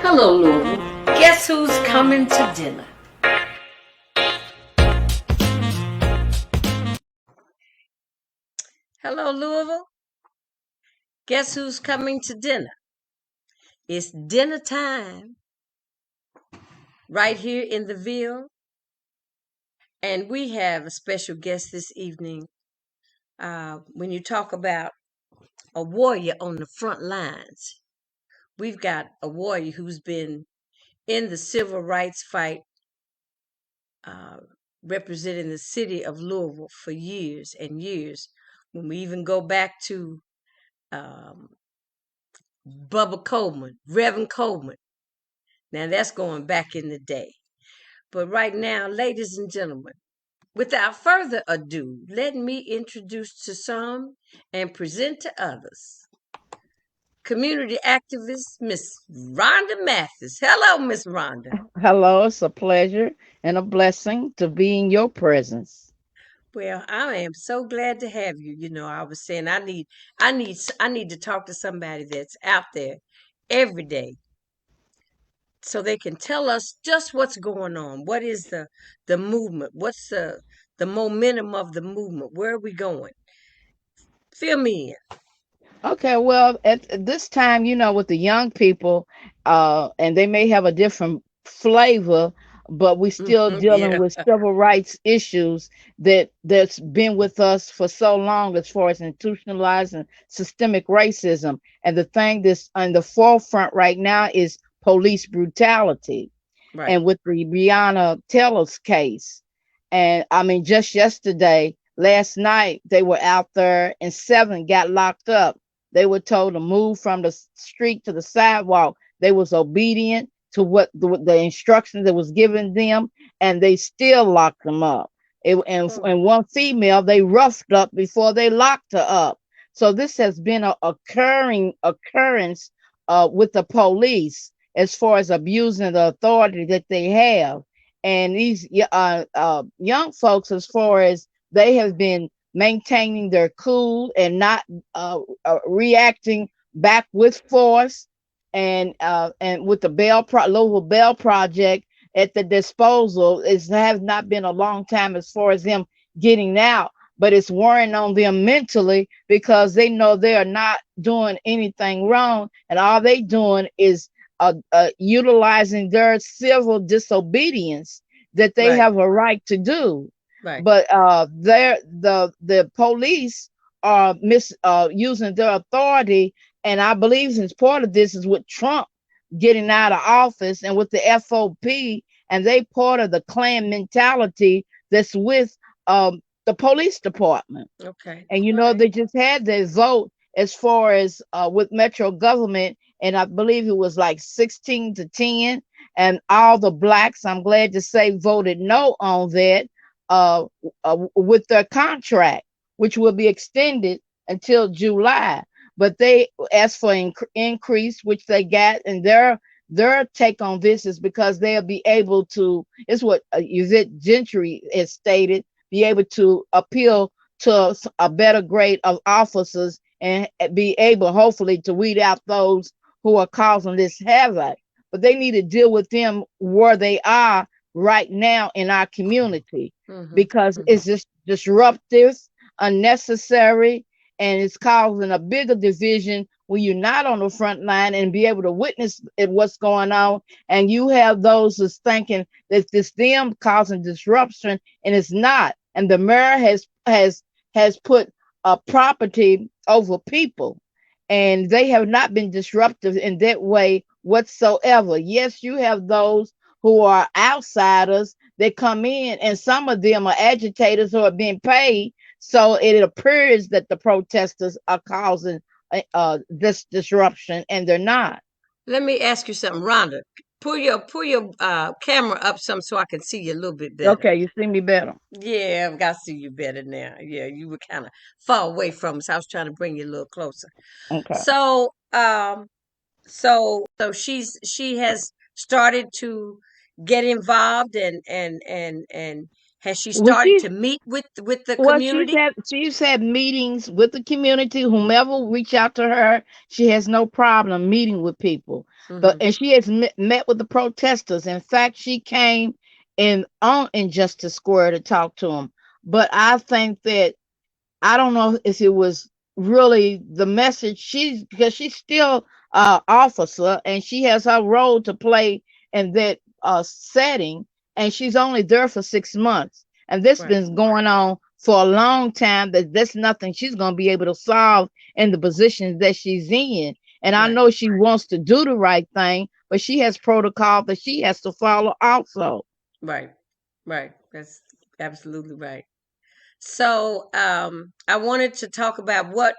Hello, Louisville. Guess who's coming to dinner? Hello, Louisville. Guess who's coming to dinner? It's dinner time right here in the Ville. And we have a special guest this evening. When you talk about a warrior on the front lines, we've got a warrior who's been in the civil rights fight, representing the city of Louisville for years and years. When we even go back to um, Bubba Coleman, Reverend Coleman. Now that's going back in the day. But right now, ladies and gentlemen, without further ado, let me introduce to some and present to others community activist Miss Rhonda Mathis. Hello, Miss Rhonda. Hello, it's a pleasure and a blessing to be in your presence. Well, I am so glad to have you. You know, I was saying I need to talk to somebody that's out there every day so they can tell us just what's going on. What is the movement? What's the momentum of the movement? Where are we going? Fill me in. Okay, well, at this time, with the young people, and they may have a different flavor, but we still dealing Yeah, with civil rights issues that's been with us for so long as far as institutionalized and systemic racism. And the thing that's on the forefront right now is police brutality. right. And with the Breonna Taylor's case. And I mean, just yesterday, last night, they were out there and 7 got locked up. They were told to move from the street to the sidewalk. They was obedient to what the instructions that was given them, and they still locked them up. Oh, And one female they roughed up before they locked her up. So this has been a occurring occurrence with the police as far as abusing the authority that they have. And these young folks, as far as they have been maintaining their cool and not reacting back with force, and with the Louisville Bell Project at the disposal, it has not been a long time as far as them getting out, but it's wearing on them mentally because they know they are not doing anything wrong, and all they doing is utilizing their civil disobedience that they right, have a right to do. right. But the police are using their authority, and I believe since part of this is with Trump getting out of office and with the FOP, and they part of the Klan mentality that's with the police department. Okay. And All right. they just had their vote as far as with metro government, and I believe it was like 16-10, and all the blacks, I'm glad to say, voted no on that uh, with their contract, which will be extended until July. But they asked for increase, which they got, and their take on this is because they'll be able to. It's what Yvette Gentry has stated, be able to appeal to a better grade of officers and be able, hopefully, to weed out those who are causing this havoc. But they need to deal with them where they are right now in our community Mm-hmm. because Mm-hmm. it's just disruptive, unnecessary, and it's causing a bigger division when you're not on the front line and be able to witness what's going on. And you have those that's thinking that it's them causing disruption, and it's not. And the mayor has put property over people, and they have not been disruptive in that way whatsoever. Yes, you have those who are outsiders that come in, and some of them are agitators who are being paid. So it appears that the protesters are causing this disruption, and they're not. Let me ask you something, Rhonda. Pull your camera up some so I can see you a little bit better. Okay, you see me better. Yeah, I've got to see you better now. Yeah, you were kind of far away from us. I was trying to bring you a little closer. Okay. So, so she has started to get involved and Has she Well, started to meet with the well, community? she's had meetings with the community. Whomever reach out to her, she has no problem meeting with people. But Hmm. and she has met with the protesters. In fact, she came in on Injustice Square to talk to them. But I think that I don't know if it was really the message. She's because she's still officer and she has her role to play in that setting, and she's only there for 6 months. And this Right, been going on for a long time. That's nothing she's gonna be able to solve in the positions that she's in. And I right, know she wants to do the right thing, but she has protocol that she has to follow also. right, right. That's absolutely right. So I wanted to talk about what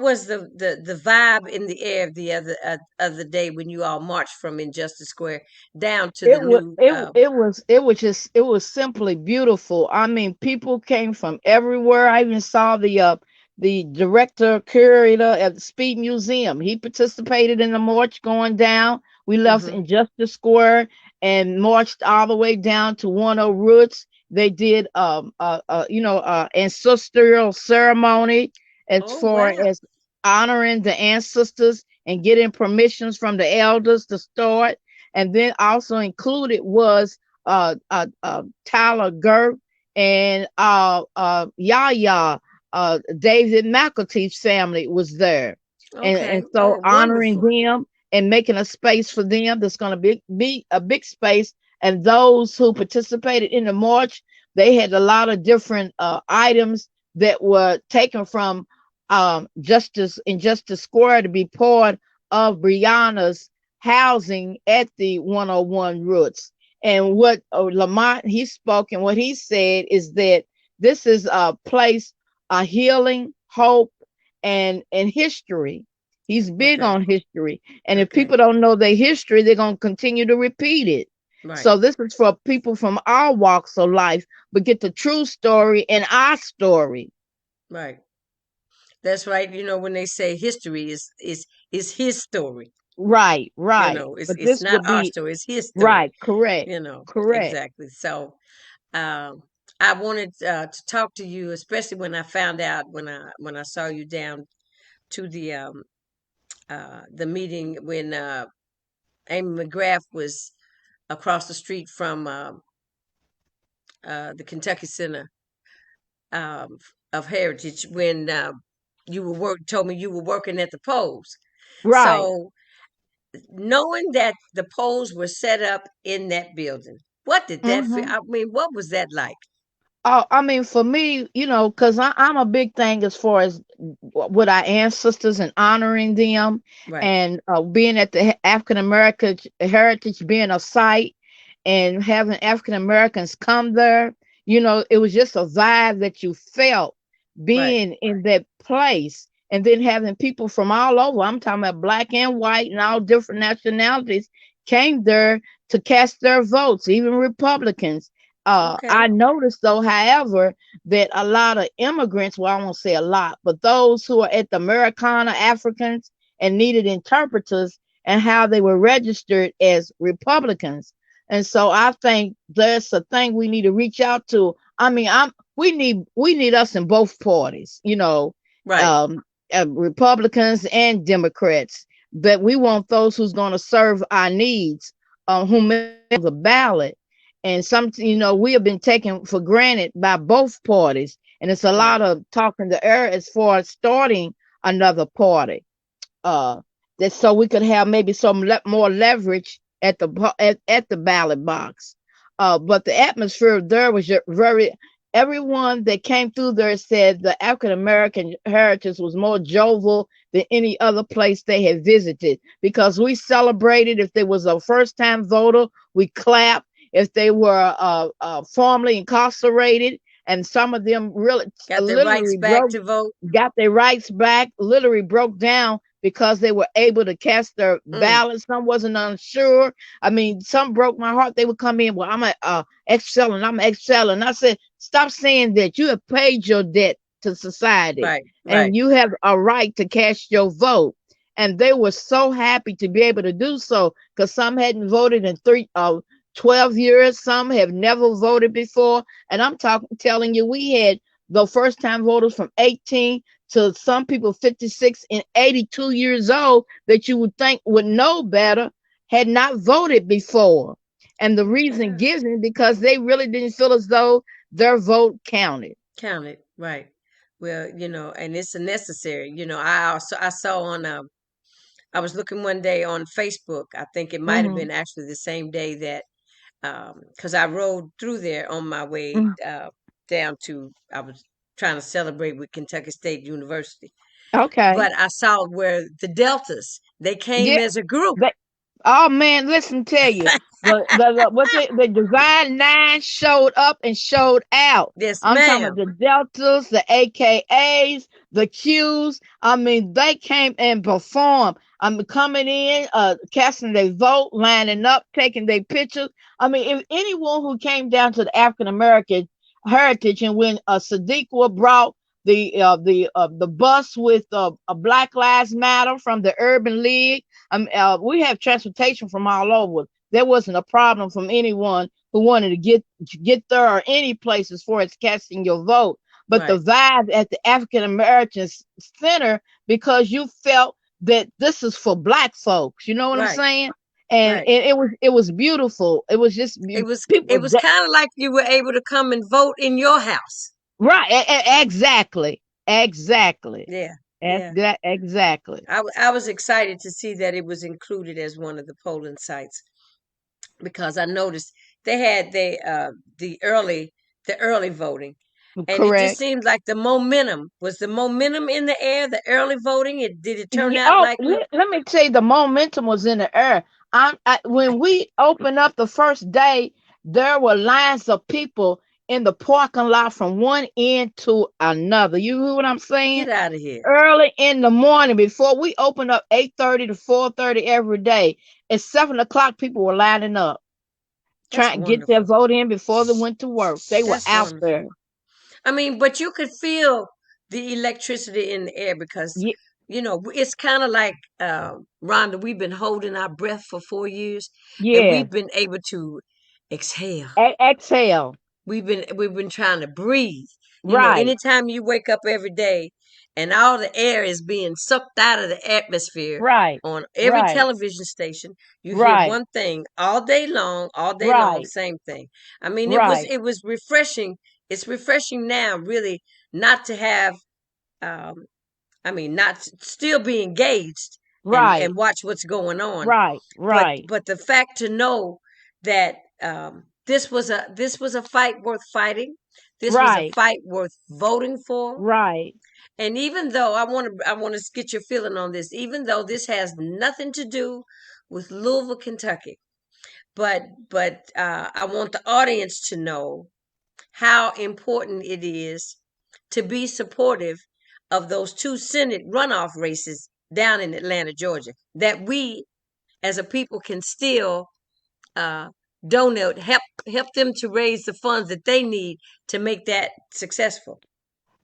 was the vibe in the air the other day when you all marched from Injustice Square down to the It was new it was simply beautiful. I mean, people came from everywhere. I even saw the director curator at the Speed Museum. He participated in the march going down. We left hmm Injustice Square and marched all the way down to 10 Roots. They did ancestral ceremony as Oh far wow. as honoring the ancestors and getting permissions from the elders to start. And then also included was Tyler Gert and Yaya, David McAtee's family was there, Okay. and so Oh, honoring wonderful. them and making a space for them that's going to be a big space. And those who participated in the march, they had a lot of different items that were taken from Justice Injustice Square to be part of Brianna's housing at the 101 Roots. And what Lamont he spoke and what he said is that this is a place, a healing, hope, and history. He's big Okay. on history, and if Okay. people don't know their history, they're gonna continue to repeat it. Right. So this is for people from all walks of life, but get the true story and our story. Right. That's right. You know, when they say history is his story. Right, You right. know, But it's this not would our be story, it's his story. right, correct, You know, correct. exactly. So um I wanted to talk to you, especially when I found out when I saw you down to the meeting when Amy McGrath was across the street from the Kentucky Center um, of Heritage when you were told me you were working at the polls. Right. So knowing that the polls were set up in that building, what did that feel? Mm-hmm. I mean, what was that like? Oh, I mean, for me, because I'm a big thing as far as with our ancestors and honoring them, Right, and being at the African American Heritage being a site and having African Americans come there. It was just a vibe that you felt right. being in that place, and then having people from all over. I'm talking about black and white and all different nationalities came there to cast their votes, even Republicans. I Okay. noticed though, however, that a lot of immigrants, well, I won't say a lot, but those who are at the Americana Africans and needed interpreters and how they were registered as Republicans. And so I think that's a thing we need to reach out to. I mean, we need us in both parties, Right, um, Republicans and Democrats. But we want those who's going to serve our needs, who may the ballot. And we have been taken for granted by both parties, and it's a right, lot of talking to air as far as starting another party. Uh, that so we could have maybe some more leverage at the ballot box. But the atmosphere there was very. Everyone that came through there said the African American heritage was more jovial than any other place they had visited, because we celebrated if they was a first time voter, we clapped. If they were formerly incarcerated, and some of them really got their rights literally back broke to vote. got their rights back, literally broke down because they were able to cast their Mm, ballots. Some wasn't unsure. I mean, some broke my heart. They would come in, well, I'm a ex-felon, I'm an ex-felon. I said, stop saying that. You have paid your debt to society, right, right, and you have a right to cast your vote. And they were so happy to be able to do so, because some hadn't voted in 12 years. Some have never voted before. And I'm telling you, we had the first time voters from 18 to some people 56 and 82 years old that you would think would know better had not voted before. And the reason Yeah. given because they really didn't feel as though their vote counted. Counted, right. Well, and it's a necessary. I saw on I was looking one day on Facebook. I think it might have Hmm. been actually the same day that because I rode through there on my way Hmm. down to I was trying to celebrate with Kentucky State University. Okay. But I saw where the Deltas, they came Yeah. as a group. They, oh man, listen, tell you the Divine Nine showed up and showed out. Yes, I'm talking about ma'am. the Deltas, the AKAs, the Qs. I mean, they came and performed. I'm coming in, casting their vote, lining up, taking their pictures. I mean, if anyone who came down to the African American heritage, and when Sadiqa brought the bus with a Black Lives Matter from the Urban League. We have transportation from all over. There wasn't a problem from anyone who wanted to get there or any place as far as casting your vote. But the Right, vibe at the African American Center, because you felt that this is for Black folks. You know what I'm right, saying? And right. it was beautiful. It was just It people. was kind of like you were able to come and vote in your house. Right, exactly, exactly. Yeah, That's yeah. that exactly. I was excited to see that it was included as one of the polling sites because I noticed they had the early voting, and it just Correct. seemed like the momentum in the air, the early voting. It did it turn Yeah, out oh, like we let me tell you, the momentum was in the air. When we opened up the first day, there were lines of people in the parking lot from one end to another. You hear what I'm saying? get out of here? Early in the morning, before we opened up 8:30 to 4:30 every day, at 7 o'clock, people were lining up That's trying to get their wonderful. vote in before they went to work. They were That's out wonderful. there. I mean, but you could feel the electricity in the air because, Ye- it's kind of like, Rhonda, we've been holding our breath for 4 years and Yeah. we've been able to exhale. Exhale. We've been trying to breathe. Right. Anytime you wake up every day and all the air is being sucked out of the atmosphere Right. on every Right. television station, you hear Right. one thing all day long, Right. same thing. I mean, it was Right. it was refreshing. It's refreshing now, really, not to have um not still be engaged Right. and watch what's going on, Right. but Right. the fact to know that this was a fight worth fighting. This was a Right. fight worth voting for. Right. And even though I want to get your feeling on this, even though this has nothing to do with Louisville, Kentucky, but I want the audience to know how important it is to be supportive of those two Senate runoff races down in Atlanta, Georgia, that we as a people can still uh, donate, help them to raise the funds that they need to make that successful.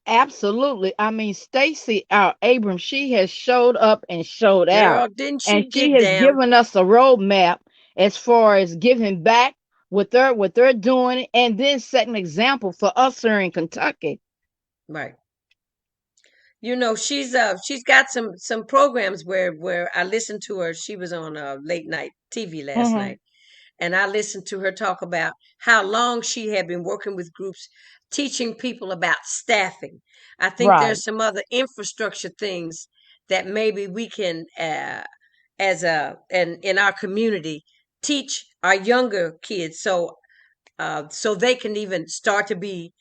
Absolutely. I mean, Stacey Abrams, she has showed up and showed Girl, out, didn't and she she get has down? given us a roadmap as far as giving back what they're doing, and then setting an example for us here in Kentucky. Right. She's got some programs where I listened to her. She was on late night TV last Hmm. night, and I listened to her talk about how long she had been working with groups teaching people about staffing. I think Right. there's some other infrastructure things that maybe we can, as a and in our community, teach our younger kids so they can even start to be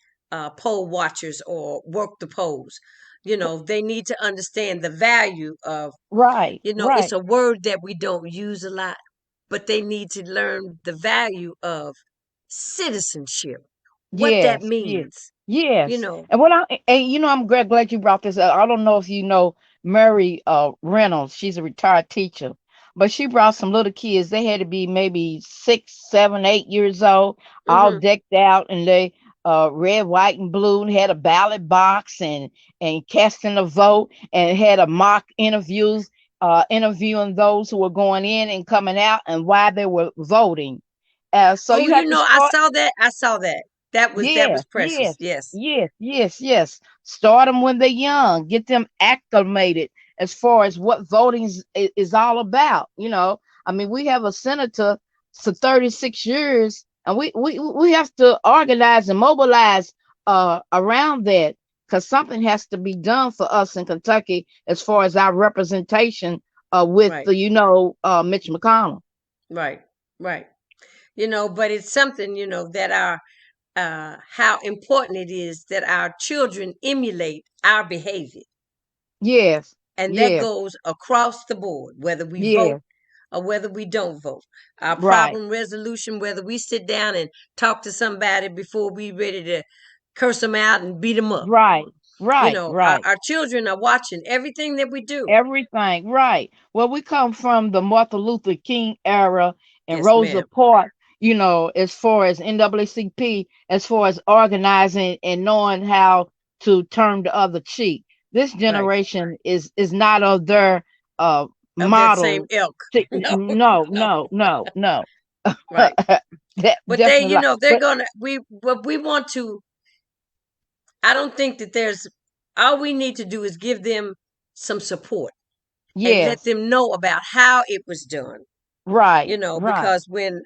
poll watchers or work the polls. They need to understand the value of, Right. it's Right. a word that we don't use a lot, but they need to learn the value of citizenship, what that Yes, yes, means, you yes. know. I'm glad you brought this up. I don't know if you know Mary Reynolds. She's a retired teacher, but she brought some little kids. They had to be maybe 6, 7, 8 years old, all Hmm. decked out, and they red, white, and blue, and had a ballot box and casting a vote, and had a mock interviews, interviewing those who were going in and coming out and why they were voting. So Oh, you have to I start. saw that. I saw that. That Yes, was precious. yes, Yes. yes, yes, yes. Start them when they're young. Get them acclimated as far as what voting is all about. I mean, we have a senator for 36 years, and we have to organize and mobilize around that, because something has to be done for us in Kentucky as far as our representation with Right. Mitch McConnell. Right. Right. But it's something, that our how important it is that our children emulate our behavior. Yes, And that yes, goes across the board, whether we vote yes, or whether we don't vote. Our right, problem resolution, whether we sit down and talk to somebody before we ready to curse them out and beat them up. right, right, right. Our children are watching everything that we do. Everything, right. Well, we come from the Martin Luther King era and Yes, Rosa ma'am. Parks, as far as NAACP, as far as organizing and knowing how to turn the other cheek. This Right. generation is not of their Of that same model. ilk. No, No, no. no, no, no. Right. But they, Definitely. they're But gonna we want to. I don't think that there's all we need to do is give them some support and let yes, them know about how it was done. right, right, Because when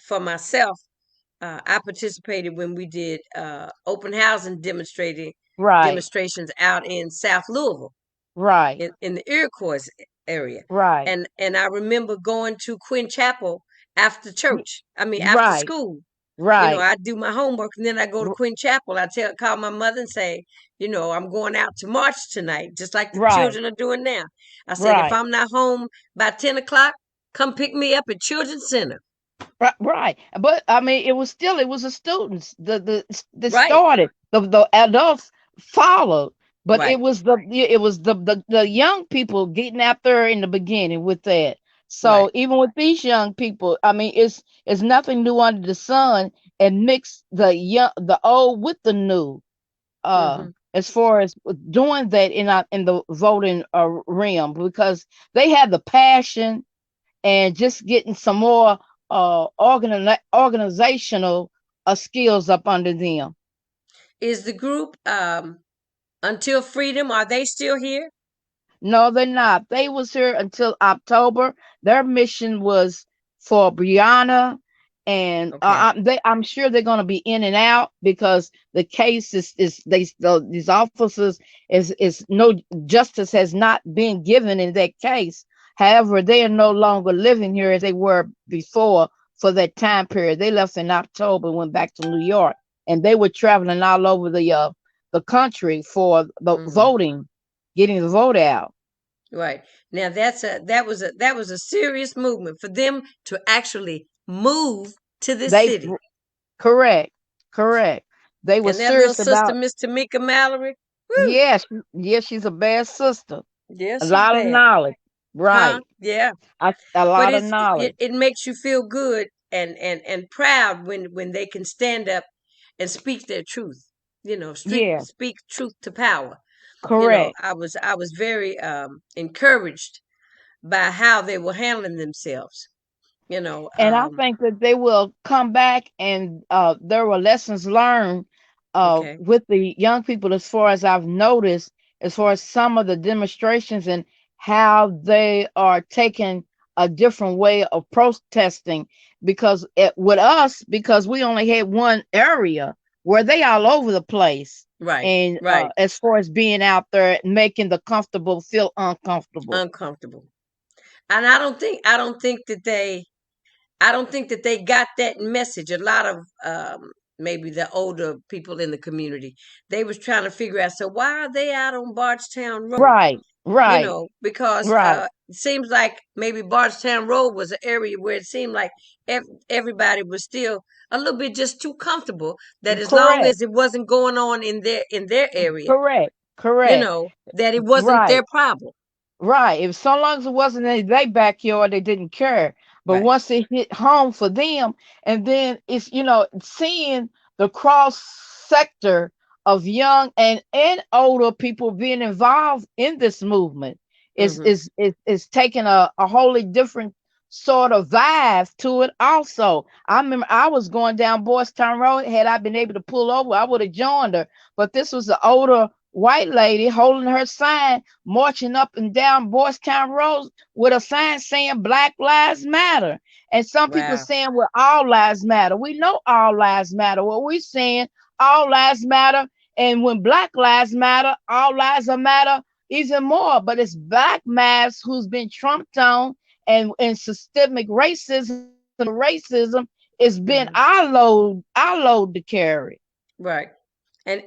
for myself, I participated when we did open housing right, demonstrations out in South Louisville right, in the Iroquois area. right, And I remember going to Quinn Chapel after church. I mean after right, school. right, I do my homework and then I go to Quinn Chapel. Call my mother and say, I'm going out to march tonight, just like the right, children are doing now. I said, if right. I'm not home by 10 o'clock, come pick me up at Children's Center. Right, right. But I mean, it was the students that Right, started. The adults followed, but right, it was the young people getting out there in the beginning with that. right. So even with these young people, I mean, it's nothing new under the sun, and mix the old with the new. Hmm. As far as doing that in the voting realm, because they have the passion and just getting some more organizational skills up under them. Is the group Until Freedom, are they still here? No, they're not. They was here until October. Their mission was for Brianna, and Okay. I'm sure they're going to be in and out because the case these officers is no justice has not been given in that case. However, they are no longer living here as they were before for that time period. They left in October, went back to New York, and they were traveling all over the country for the Hmm. voting, getting the vote out. Right. Now that was a serious movement for them to actually move to this They city. correct, correct. They were And that little serious sister, about. Miss Tamika Mallory, woo, Yes, yes, she's a bad sister. yeah, A she's lot of bad. knowledge, Huh? right? Yeah. A But lot of knowledge. it makes you feel good and proud when they can stand up and speak their truth. Yeah, Speak truth to power. correct. I was very encouraged by how they were handling themselves. You know, And I think that they will come back, and there were lessons learned okay, with the young people, as far as I've noticed, as far as some of the demonstrations and how they are taking a different way of protesting. Because with us, because we only had one area, where they all over the place. right, And right, as far as being out there, making the comfortable feel uncomfortable. uncomfortable. And I don't think that they got that message. A lot of maybe the older people in the community, they was trying to figure out. So why are they out on Bardstown Road? Right, right, Because right. it seems like maybe Bardstown Road was an area where it seemed like everybody was still a little bit just too comfortable. That as long Correct. as it wasn't going on in their area, Correct. Correct. that it wasn't their Right. problem. Right. If so long as it wasn't in their backyard, they didn't care. But Right. once it hit home for them, and then it's seeing the cross sector of young and older people being involved in this movement is Hmm. is is, is taking a wholly different sort of vibe to it also. I remember I was going down Boys Town Road. Had I been able to pull over, I would have joined her. But this was an older white lady holding her sign, marching up and down Boys Town Road with a sign saying Black Lives Matter. And some people Wow. saying, well, all lives matter. We know all lives matter. What we're saying, all lives matter. And when Black lives matter, all lives are matter even more. But it's Black lives who's been trumped on, and systemic racism is been Hmm. our load to carry. Right. And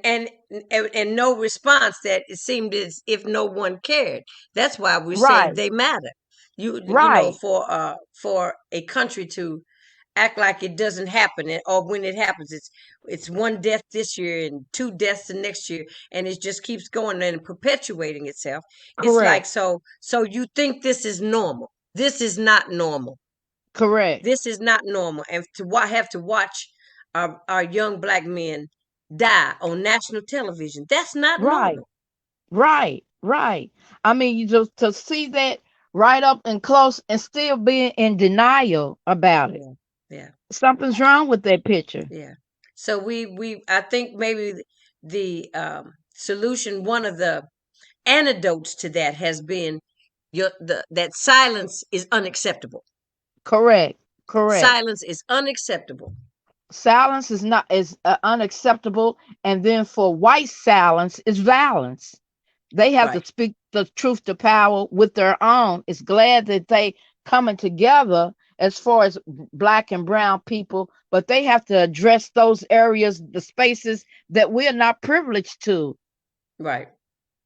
no response, that it seemed as if no one cared. That's why we're saying Right, they matter. You know, right, for a country to act like it doesn't happen, or when it happens, it's one death this year and two deaths the next year, and it just keeps going and perpetuating itself. It's like, correct, so you think this is normal. This is not normal. correct, This is not normal. And to have to watch our young black men die on national television, that's not right, normal. right. I mean, you just to see that right up and close and still being in denial about it. Yeah. Yeah. Something's wrong with that picture. Yeah. So I think maybe the solution, one of the antidotes to that, has been that silence is unacceptable. Correct, correct. Silence is unacceptable. Silence is not is unacceptable, and then for white silence is violence. They have to Right. speak the truth to power with their own. It's glad that they coming together as far as black and brown people, but they have to address those areas, the spaces that we're not privileged to. Right.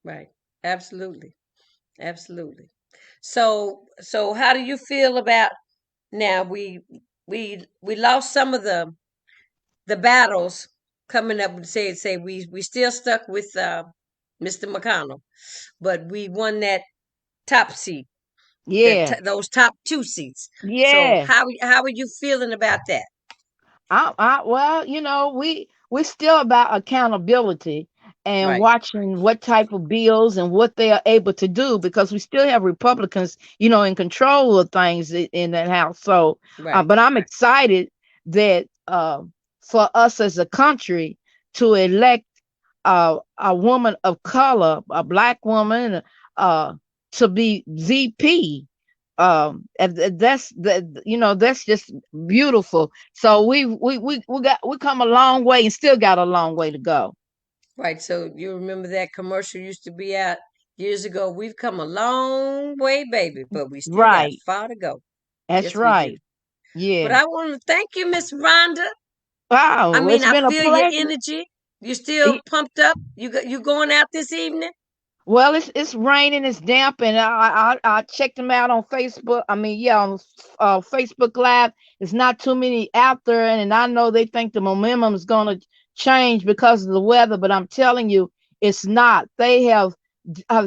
Right. Absolutely. Absolutely. So how do you feel about, now we lost some of the battles coming up, and say we still stuck with Mr. McConnell, but we won that top seat, Yeah, those top two seats. So yeah. how are you feeling about that? Well, we still about accountability and Right. watching what type of bills and what they are able to do, because we still have Republicans, in control of things in that house. So, Right. but I'm excited that for us as a country to elect a woman of color, a black woman, uh, to be VP. And that's just beautiful. So we come a long way and still got a long way to go. Right. So you remember that commercial used to be out years ago. We've come a long way, baby, but we still got Right. far to go. That's Yes, we do. right. But Yeah. I want to thank you, Miss Rhonda. I Wow. mean, It's I been a feel your pleasure. energy. You still pumped up? You going out this evening? Well, it's raining, it's damp, and I checked them out on Facebook. I mean, yeah, on Facebook Live. There's not too many out there, and I know they think the momentum is gonna change because of the weather, but I'm telling you, it's not. They have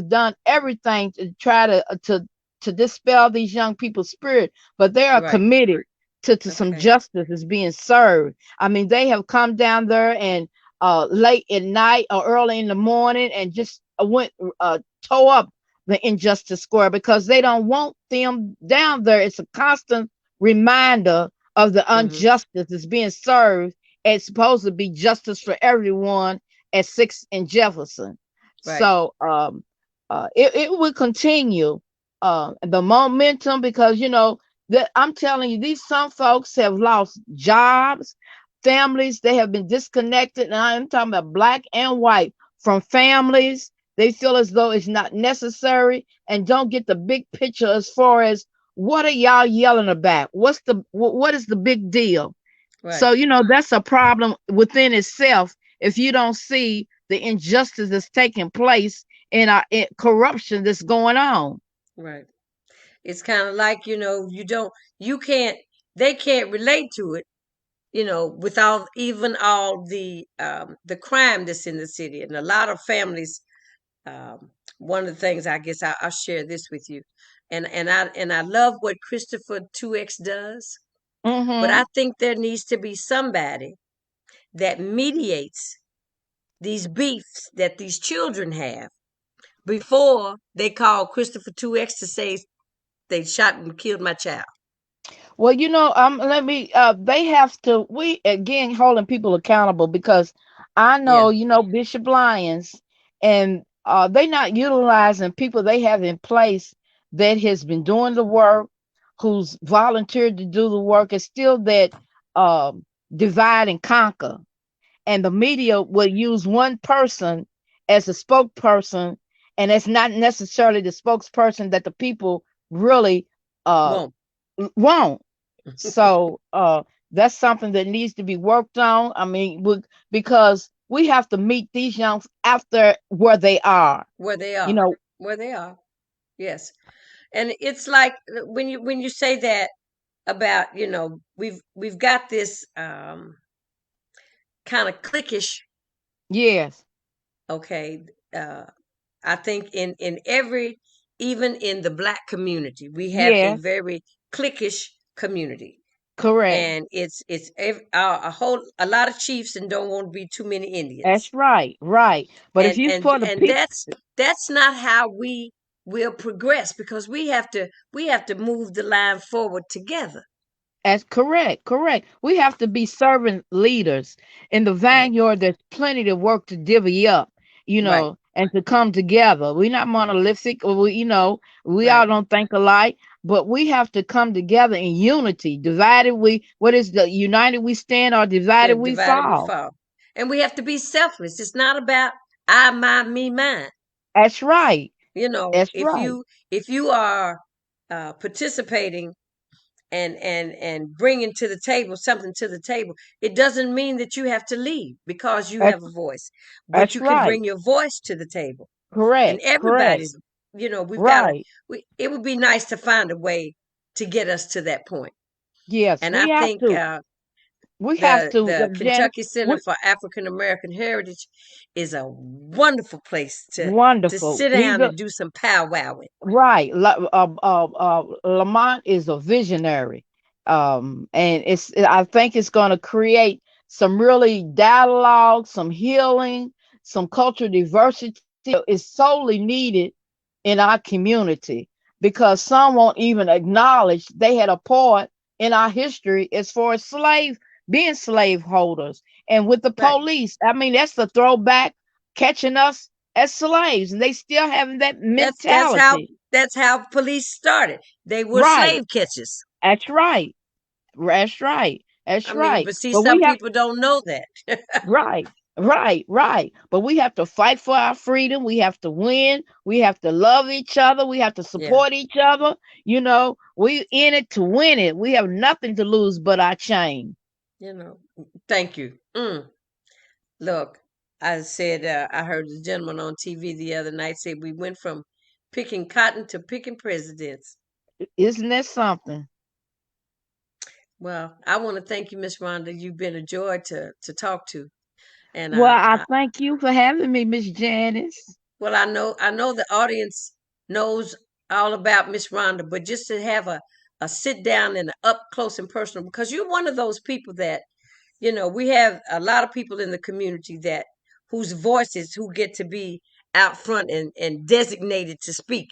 done everything to try to dispel these young people's spirit, but they are Right. committed to some Okay. justice is being served. I mean, they have come down there and late at night or early in the morning and just went tore up the Injustice Square because they don't want them down there. It's a constant reminder of the Hmm. injustice that's being served. It's supposed to be justice for everyone at 6th and Jefferson. Right. So it will continue the momentum because that I'm telling you, these some folks have lost jobs, families. They have been disconnected, and I'm talking about black and white from families. They feel as though it's not necessary and don't get the big picture as far as what are y'all yelling about? What is the big deal? Right. So, that's a problem within itself if you don't see the injustice that's taking place in our corruption that's going on. Right. It's kind of like, you can't, they can't relate to it, with all the crime that's in the city, and a lot of families. One of the things, I guess I'll share this with you, and I love what Christopher 2X does, but Mm-hmm. I think there needs to be somebody that mediates these beefs that these children have before they call Christopher 2X to say they shot and killed my child. Well, let me. They have to. We again holding people accountable because I Yeah, know, Bishop Lyons, and they not utilizing people they have in place that has been doing the work, who's volunteered to do the work. It's still that um, divide and conquer, and the media will use one person as a spokesperson, and it's not necessarily the spokesperson that the people really uh, won't. want. So that's something that needs to be worked on. I mean, because we have to meet these youngs after where they are. Where they You are, know, where they are. Yes, and it's like when you say that about we've got this kind of cliquish. yes, Okay, uh, I think in every, even in the black community, we have a yes, very cliquish community, correct. and it's a lot of chiefs and don't want to be too many Indians, That's right, right. But if and you and for the and people, that's not how we will progress, because we have to move the line forward together. that's correct, correct. We have to be servant leaders. In the Right, vineyard, there's plenty of work to divvy up, right, and to come together. We're not monolithic, or we right. all don't think alike, but we have to come together in unity. Divided we, what is the united we stand, or divided If we divided we fall. fall, and we have to be selfless. It's not about I, my, me, mine. That's right. That's If right. you are participating and bringing to the table something to the table, it doesn't mean that you have to leave because you That's, have a voice, but that's you can right. bring your voice to the table. And Correct. Correct. everybody's, we've got to, Right. it would be nice to find a way to get us to that point. Yes, And I we have think to. We have to, the Janice. Kentucky Center for African American Heritage is a wonderful place to Wonderful. sit down and do some powwowing. Right. Lamont is a visionary. And I think it's going to create some really dialogue, some healing, some cultural diversity is solely needed in our community because some won't even acknowledge they had a part in our history as far as being slave holders and with the Right. police. I mean, that's the throwback catching us as slaves, and they still having that That's that's how mentality. that's how police started. They were Right. slave catchers. That's right. That's right. I That's mean, right. but see, But some we have people don't know that. right, right, right. But we have to fight for our freedom. We have to win. We have to love each other. We have to Yeah, support each other. We in it to win it. We have nothing to lose but our chain. you know. Thank you. Look, I said I heard the gentleman on TV the other night say we went from picking cotton to picking presidents. Isn't that something? Well, I want to thank you, Miss Rhonda. You've been a joy to talk to, and Well, I thank you for having me, Miss Janice. well, I know the audience knows all about Miss Rhonda, but just to have a sit down and a up close and personal, because you're one of those people that we have a lot of people in the community that whose voices who get to be out front and designated to speak,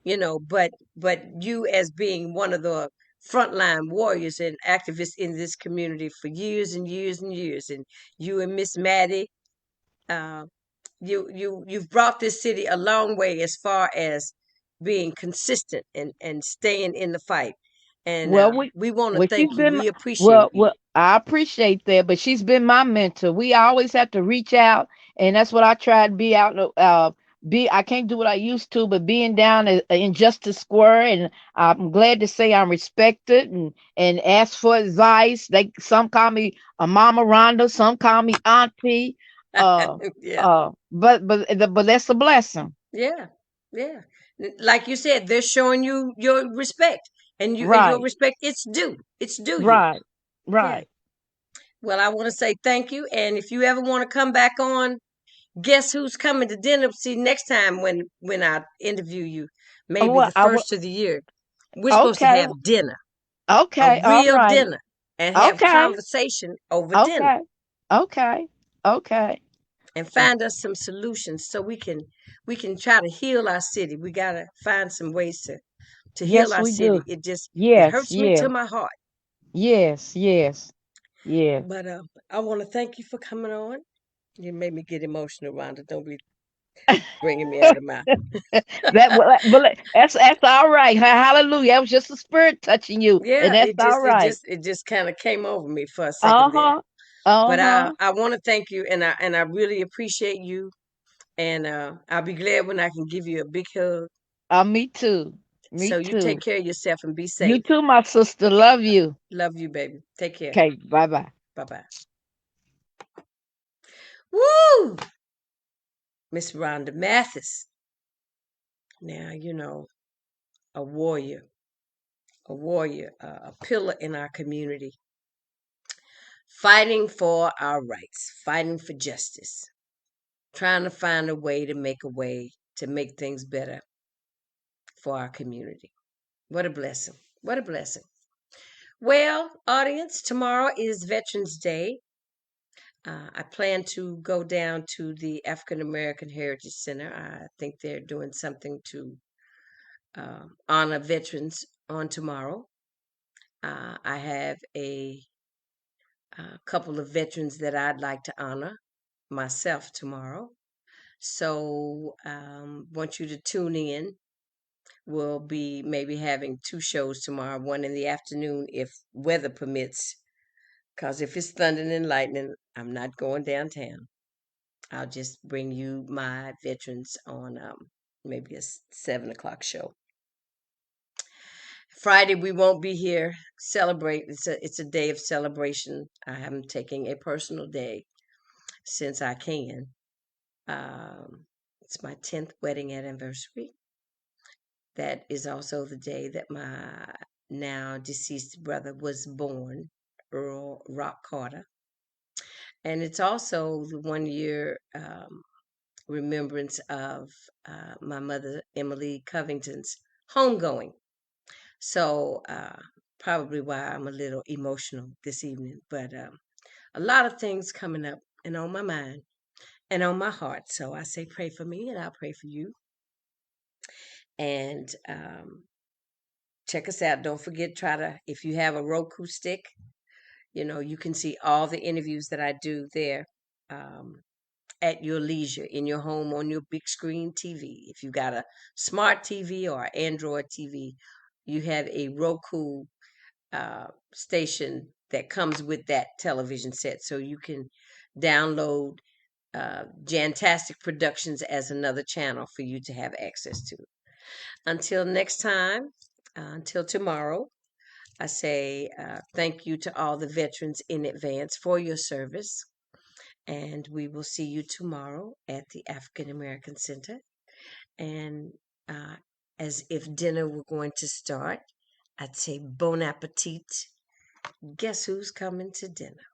but you, as being one of the frontline warriors and activists in this community for years and years and years, and you and Miss Maddie, uh, you've brought this city a long way as far as being consistent and staying in the fight, and Well, we want to well, she's thank you. been We appreciate well, you. well. I appreciate that, but she's been my mentor. We always have to reach out, and that's what I try to be out. Be I can't do what I used to, but being down in Justice Square, and I'm glad to say I'm respected and ask for advice. Some call me a Mama Rhonda, some call me Auntie. Uh, Yeah. but that's a blessing. Yeah, yeah. Like you said, they're showing you your respect, and your Right, respect, it's due. It's due you. right, Yeah. right. Well, I want to say thank you, and if you ever want to come back on, guess who's coming to dinner? See, next time when I interview you, maybe Well, the first of the year, we're supposed to okay, have dinner, a okay, all real right. dinner, and have Okay, conversation over dinner, okay, okay, okay. and find us some solutions so we can try to heal our city. We gotta find some ways to heal Yes, our we city. do. It Yes, hurts me to yes, my heart. yes, yes, yes. But I want to thank you for coming on. You made me get emotional, Rhonda. Don't be bringing me out of my. That's all right. Hallelujah. That was just the spirit touching you, and Yeah, that's all right. it just kind of came over me for a second there. Uh-huh. But Uh-huh. I want to thank you, and I really appreciate you, and I'll be glad when I can give you a big hug. Me too. Me So you take too. care of yourself and be You safe. too, my sister. Love you. Love you, baby. Take care. Okay, bye-bye. Bye bye. Woo! Miss Rhonda Mathis. Now, a warrior, a pillar in our community, fighting for our rights, fighting for justice, trying to find a way to make things better for our community. What a blessing. What a blessing. Well, audience, tomorrow is Veterans Day. I plan to go down to the African American Heritage Center. I think they're doing something to honor veterans on tomorrow. I have a couple of veterans that I'd like to honor myself tomorrow. So, want you to tune in. We'll be maybe having two shows tomorrow, one in the afternoon if weather permits. Because if it's thundering and lightning, I'm not going downtown. I'll just bring you my veterans on maybe a 7 o'clock show. Friday we won't be here. Celebrate. It's a day of celebration. I am taking a personal day since I can. It's my 10th wedding anniversary. That is also the day that my now deceased brother was born, Earl Rock Carter. And it's also the 1 year remembrance of my mother, Emily Covington's homegoing. So, probably why I'm a little emotional this evening. But a lot of things coming up and on my mind and on my heart. So I say, pray for me and I'll pray for you. And check us out. Don't forget, if you have a Roku stick, you can see all the interviews that I do there at your leisure in your home on your big screen TV. If you got a smart TV or Android TV, you have a Roku station that comes with that television set. So you can download Jantastic Productions as another channel for you to have access to. Until next time, until tomorrow, I say thank you to all the veterans in advance for your service. And we will see you tomorrow at the African American Center. And as if dinner were going to start, I'd say bon appetit. Guess who's coming to dinner?